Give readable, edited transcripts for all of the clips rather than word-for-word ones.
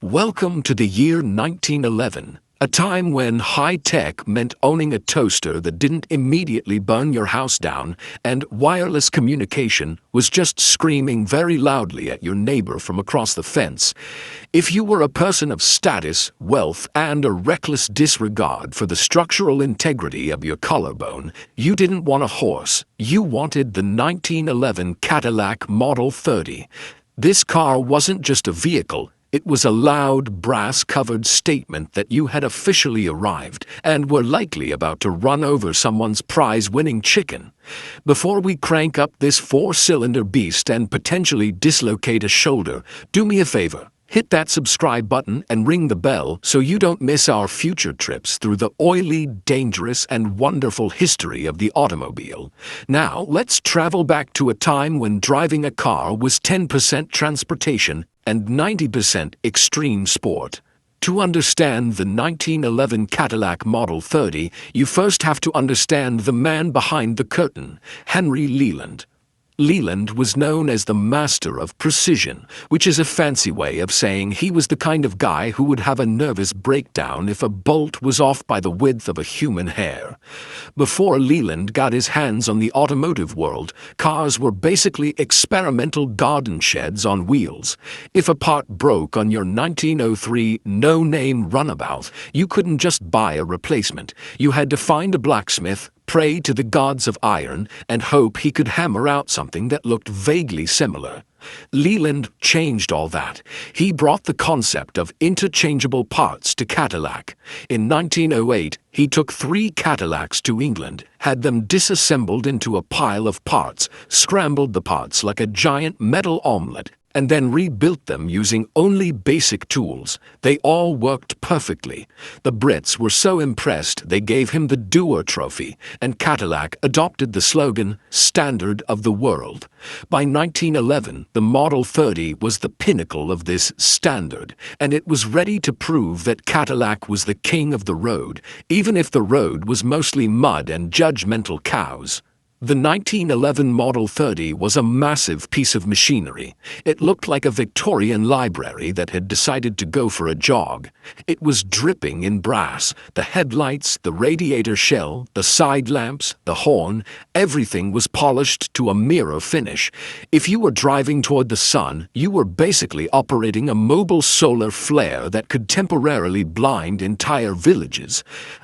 Welcome to the year 1911, a time when high-tech meant owning a toaster that didn't immediately burn your house down, and wireless communication was just screaming very loudly at your neighbor from across the fence. If you were a person of status, wealth, and a reckless disregard for the structural integrity of your collarbone, you didn't want a horse. You wanted the 1911 Cadillac Model 30. This car wasn't just a vehicle. It was a loud, brass-covered statement that you had officially arrived and were likely about to run over someone's prize-winning chicken. Before we crank up this four-cylinder beast and potentially dislocate a shoulder, do me a favor. Hit that subscribe button and ring the bell so you don't miss our future trips through the oily, dangerous, and wonderful history of the automobile. Now, let's travel back to a time when driving a car was 10% transportation and 90% extreme sport. To understand the 1911 Cadillac Model 30, you first have to understand the man behind the curtain, Henry Leland. Leland was known as the master of precision, which is a fancy way of saying he was the kind of guy who would have a nervous breakdown if a bolt was off by the width of a human hair. Before Leland got his hands on the automotive world, cars were basically experimental garden sheds on wheels. If a part broke on your 1903 no-name runabout, you couldn't just buy a replacement. You had to find a blacksmith, pray to the gods of iron, and hope he could hammer out something that looked vaguely similar. Leland changed all that. He brought the concept of interchangeable parts to Cadillac. In 1908, he took 3 Cadillacs to England, had them disassembled into a pile of parts, scrambled the parts like a giant metal omelette, and then rebuilt them using only basic tools. They all worked perfectly. The Brits were so impressed they gave him the Dewar Trophy, and Cadillac adopted the slogan, "Standard of the World." By 1911, the Model 30 was the pinnacle of this standard, and it was ready to prove that Cadillac was the king of the road, even if the road was mostly mud and judgmental cows. The 1911 Model 30 was a massive piece of machinery. It looked like a Victorian library that had decided to go for a jog. It was dripping in brass. The headlights, the radiator shell, the side lamps, the horn, everything was polished to a mirror finish. If you were driving toward the sun, you were basically operating a mobile solar flare that could temporarily blind entire villages.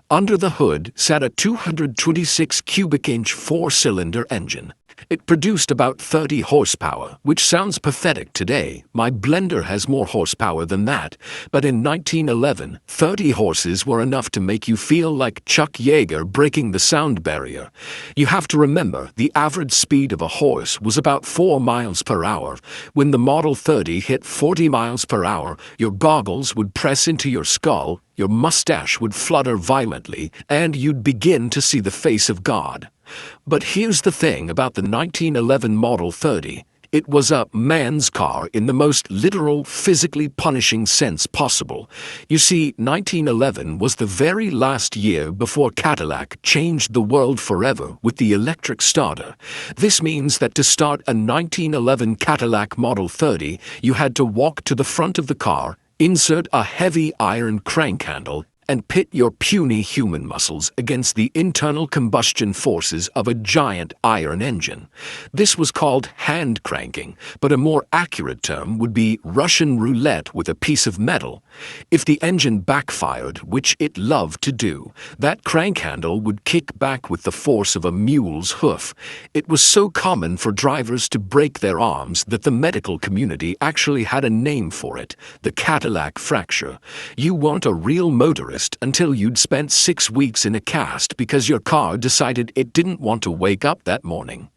Under the hood sat a 226 cubic inch four-cylinder engine. It produced about 30 horsepower, which sounds pathetic today. My blender has more horsepower than that. But in 1911, 30 horses were enough to make you feel like Chuck Yeager breaking the sound barrier. You have to remember, the average speed of a horse was about 4 miles per hour. When the Model 30 hit 40 miles per hour, your goggles would press into your skull, your mustache would flutter violently, and you'd begin to see the face of God. But here's the thing about the 1911 Model 30. It was a man's car in the most literal, physically punishing sense possible. You see, 1911 was the very last year before Cadillac changed the world forever with the electric starter. This means that to start a 1911 Cadillac Model 30, you had to walk to the front of the car, insert a heavy iron crank handle, and pit your puny human muscles against the internal combustion forces of a giant iron engine. This was called hand cranking, but a more accurate term would be Russian roulette with a piece of metal. If the engine backfired, which it loved to do, that crank handle would kick back with the force of a mule's hoof. It was so common for drivers to break their arms that the medical community actually had a name for it, the Cadillac Fracture. You weren't a real motorist until you'd spent 6 weeks in a cast because your car decided it didn't want to wake up that morning.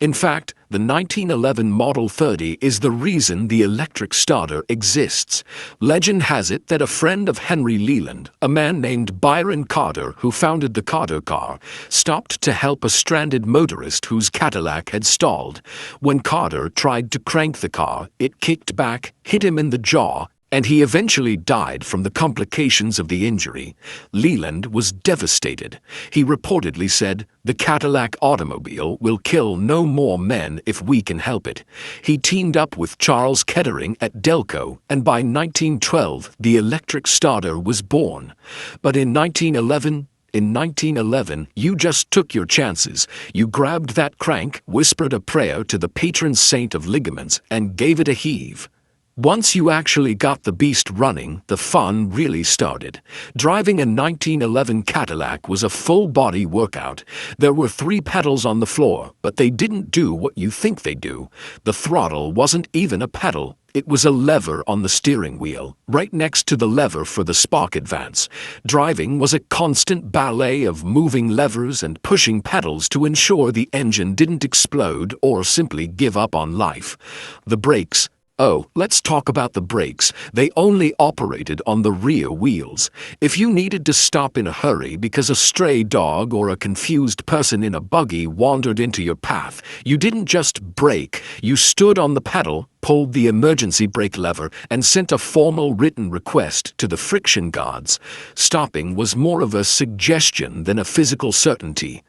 In fact, the 1911 Model 30 is the reason the electric starter exists. Legend has it that a friend of Henry Leland, a man named Byron Carter who founded the Carter car, stopped to help a stranded motorist whose Cadillac had stalled. When Carter tried to crank the car, it kicked back, hit him in the jaw, and he eventually died from the complications of the injury. Leland was devastated. He reportedly said, "The Cadillac automobile will kill no more men if we can help it." He teamed up with Charles Kettering at Delco, and by 1912 the electric starter was born. But in 1911, you just took your chances. You grabbed that crank, whispered a prayer to the patron saint of ligaments, and gave it a heave. Once you actually got the beast running, the fun really started. Driving a 1911 Cadillac was a full-body workout. There were 3 pedals on the floor, but they didn't do what you think they do. The throttle wasn't even a pedal. It was a lever on the steering wheel, right next to the lever for the spark advance. Driving was a constant ballet of moving levers and pushing pedals to ensure the engine didn't explode or simply give up on life. The brakes. Oh, let's talk about the brakes. They only operated on the rear wheels. If you needed to stop in a hurry because a stray dog or a confused person in a buggy wandered into your path, you didn't just brake, you stood on the pedal, pulled the emergency brake lever, and sent a formal written request to the friction guards. Stopping was more of a suggestion than a physical certainty.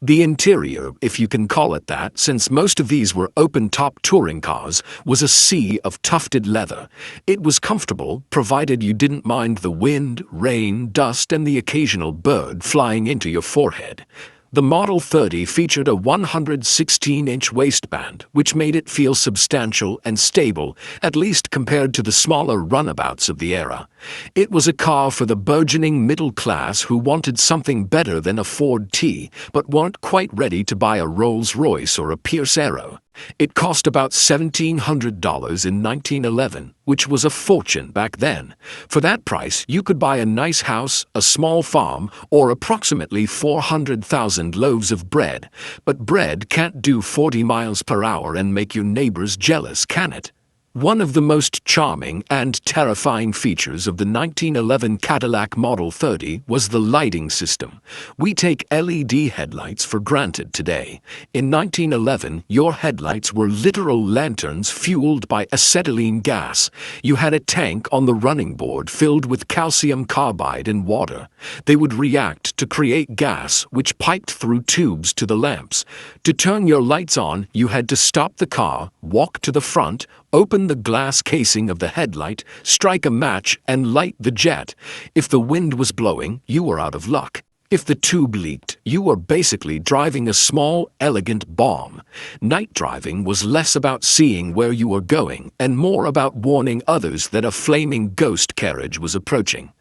The interior, if you can call it that, since most of these were open-top touring cars, was a sea of tufted leather. It was comfortable, provided you didn't mind the wind, rain, dust, and the occasional bird flying into your forehead. The Model 30 featured a 116-inch waistband, which made it feel substantial and stable, at least compared to the smaller runabouts of the era. It was a car for the burgeoning middle class who wanted something better than a Ford T, but weren't quite ready to buy a Rolls-Royce or a Pierce Arrow. It cost about $1,700 in 1911, which was a fortune back then. For that price, you could buy a nice house, a small farm, or approximately 400,000 loaves of bread. But bread can't do 40 miles per hour and make your neighbors jealous, can it? One of the most charming and terrifying features of the 1911 Cadillac Model 30 was the lighting system. We take LED headlights for granted today. In 1911, your headlights were literal lanterns fueled by acetylene gas. You had a tank on the running board filled with calcium carbide and water. They would react to create gas which piped through tubes to the lamps. To turn your lights on, you had to stop the car, walk to the front, open the glass casing of the headlight, strike a match, and light the jet. If the wind was blowing, you were out of luck. If the tube leaked, you were basically driving a small, elegant bomb. Night driving was less about seeing where you were going and more about warning others that a flaming ghost carriage was approaching.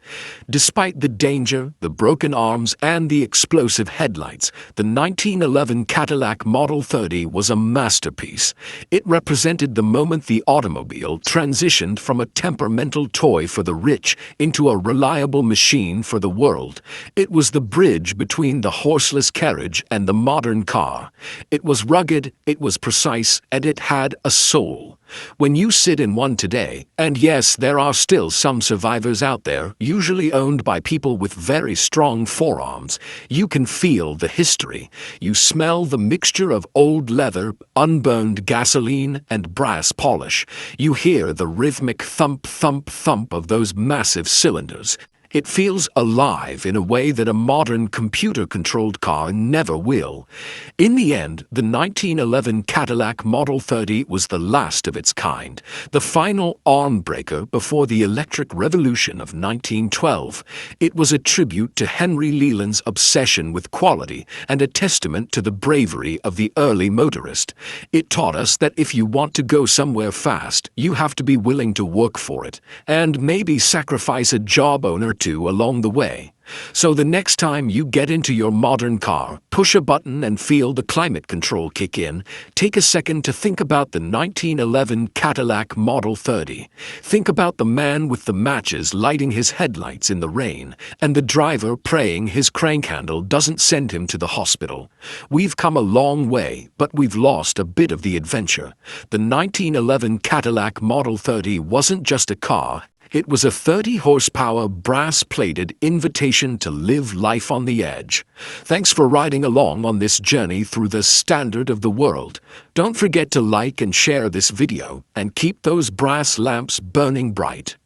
Despite the danger, the broken arms, and the explosive headlights, the 1911 Cadillac Model 30 was a masterpiece. It represented the moment the automobile transitioned from a temperamental toy for the rich into a reliable machine for the world. It was the bridge between the horseless carriage and the modern car. It was rugged, it was precise, and it had a soul. When you sit in one today, and yes, there are still some survivors out there, usually owned by people with very strong forearms, you can feel the history. You smell the mixture of old leather, unburned gasoline, and brass polish. You hear the rhythmic thump, thump, thump of those massive cylinders. It feels alive in a way that a modern computer-controlled car never will. In the end, the 1911 Cadillac Model 30 was the last of its kind, the final arm-breaker before the electric revolution of 1912. It was a tribute to Henry Leland's obsession with quality and a testament to the bravery of the early motorist. It taught us that if you want to go somewhere fast, you have to be willing to work for it, and maybe sacrifice a job owner along the way. So the next time you get into your modern car, push a button and feel the climate control kick in, take a second to think about the 1911 Cadillac Model 30. Think about the man with the matches lighting his headlights in the rain, and the driver praying his crank handle doesn't send him to the hospital. We've come a long way, but we've lost a bit of the adventure. The 1911 Cadillac Model 30 wasn't just a car. It was a 30-horsepower, brass-plated invitation to live life on the edge. Thanks for riding along on this journey through the standard of the world. Don't forget to like and share this video, and keep those brass lamps burning bright.